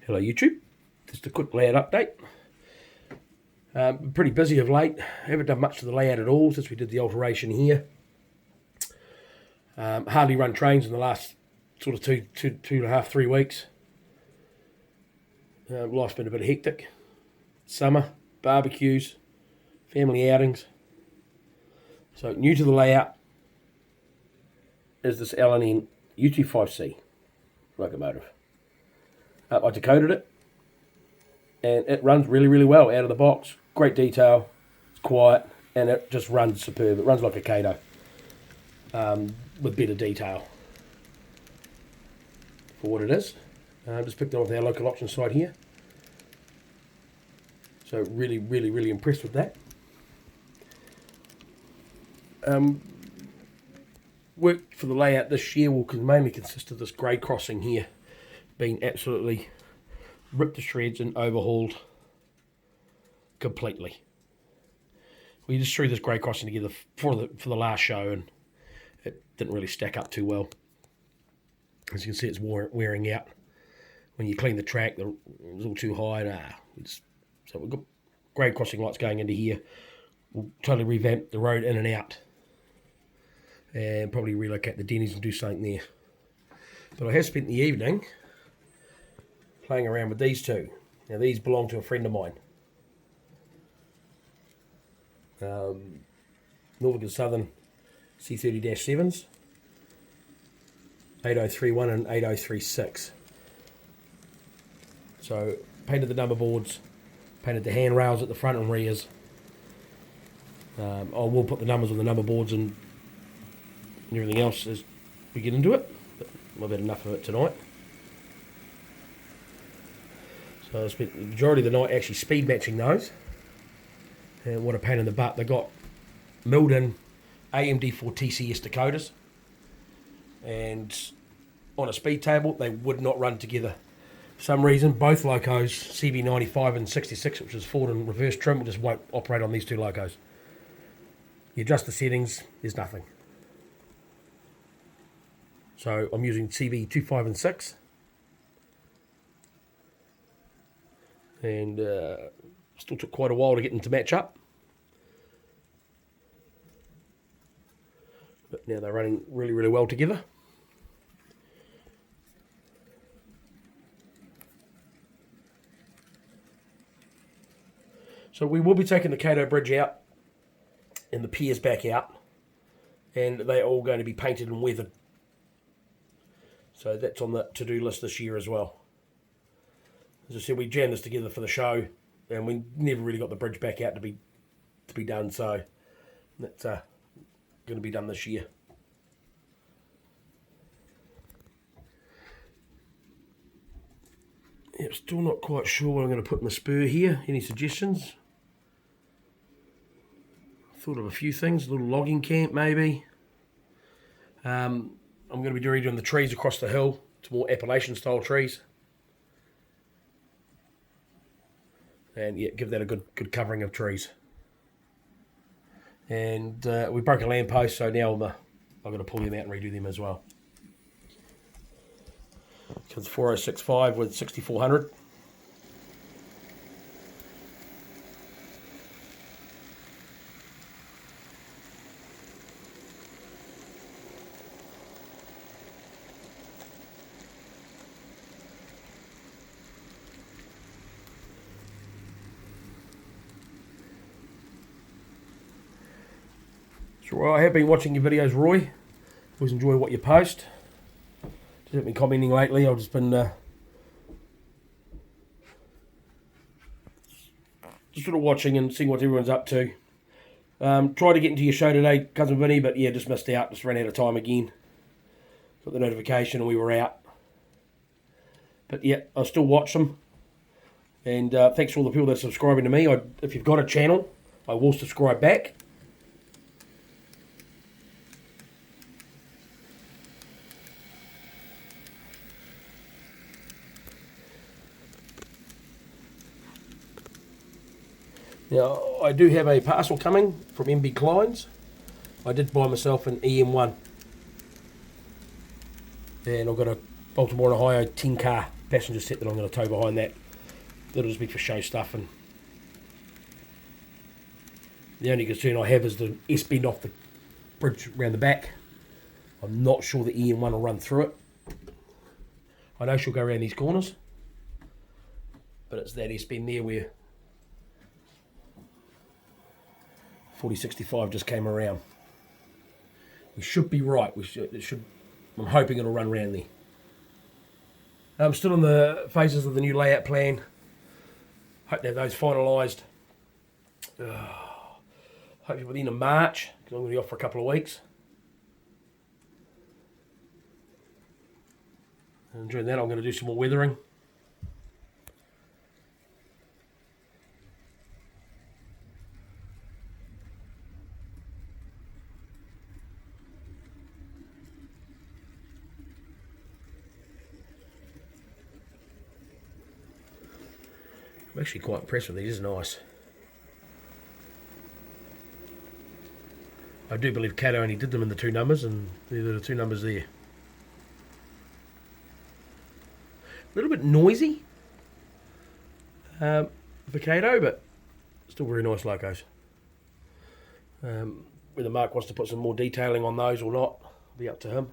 Hello YouTube, just a quick layout update. Pretty busy of late. Haven't done much to the layout at all since we did the alteration here. Hardly run trains in the last sort of two and a half, 3 weeks. Life's been a bit hectic. Summer, barbecues, family outings. So new to the layout is this L&N U25C locomotive. I decoded it, and it runs really well out of the box. Great detail, it's quiet, and it just runs superb. It runs like a Kato, with better detail for what it is. Just picked it off our local auction site here. So really impressed with that. Work for the layout this year will mainly consist of this grade crossing here being absolutely ripped to shreds and overhauled completely. We just threw this grade crossing together for the last show, and it didn't really stack up too well. As you can see, it's wearing out. When you clean the track, it was all too high. So we've got grade crossing lights going into here. We'll totally revamp the road in and out, and probably relocate the Denny's and do something there. But I have spent the evening playing around with these two. Now these belong to a friend of mine. Norfolk and Southern C30-7s, 8031 and 8036. So painted the number boards, painted the handrails at the front and rears. I will put the numbers on the number boards and everything else as we get into it, but I've had enough of it tonight. So I spent the majority of the night actually speed matching those. And what a pain in the butt. They got milled in AMD4 TCS decoders. And on a speed table, they would not run together. For some reason, both locos, CB95 and 66, which is forward and reverse trim, just won't operate on these two locos. You adjust the settings, there's nothing. So I'm using CB25 and 6. And still took quite a while to get them to match up. But now they're running really well together. So we will be taking the Kato bridge out and the piers back out, and they're all going to be painted and weathered. So that's on the to-do list this year as well. As I said, we jammed this together for the show, and we never really got the bridge back out to be done. So that's going to be done this year. Yep, still not quite sure what I'm going to put in the spur here. Any suggestions? Thought of a few things. A little logging camp maybe. I'm going to be redoing the trees across the hill to more Appalachian style trees. And yeah, give that a good covering of trees. And we broke a lamppost, so now I'm going to pull them out and redo them as well. Comes 4065 with 6400. So I have been watching your videos, Roy. Always enjoy what you post. Just haven't been commenting lately. I've just been just sort of watching and seeing what everyone's up to. Tried to get into your show today, Cousin Vinny, but yeah, just missed out. Just ran out of time again. Got the notification and we were out. But yeah, I'll still watch them. And thanks for all the people that are subscribing to me. If you've got a channel, I will subscribe back. Now, I do have a parcel coming from MB Kleins. I did buy myself an EM1. And I've got a Baltimore and Ohio 10 car passenger set that I'm going to tow behind that. That'll just be for show stuff, and the only concern I have is the S-bend off the bridge around the back. I'm not sure the EN1 will run through it. I know she'll go around these corners, but it's that S-bend there where 4065 just came around. We should be right. I'm hoping it'll run around there. I'm still in the phases of the new layout plan. Hope to have those finalised. Hopefully within a March, because I'm going to be off for a couple of weeks. And during that, I'm going to do some more weathering. I'm actually quite impressed with these. It's nice. I do believe Cat only did them in the 2 numbers, and these are the 2 numbers there. A little bit noisy for Kato, but still very nice locos. Whether Mark wants to put some more detailing on those or not, will be up to him.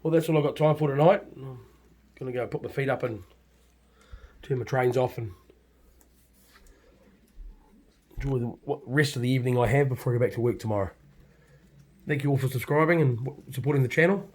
Well, that's all I've got time for tonight. I'm going to go put my feet up and turn my trains off and enjoy the rest of the evening I have before I go back to work tomorrow. Thank you all for subscribing and supporting the channel.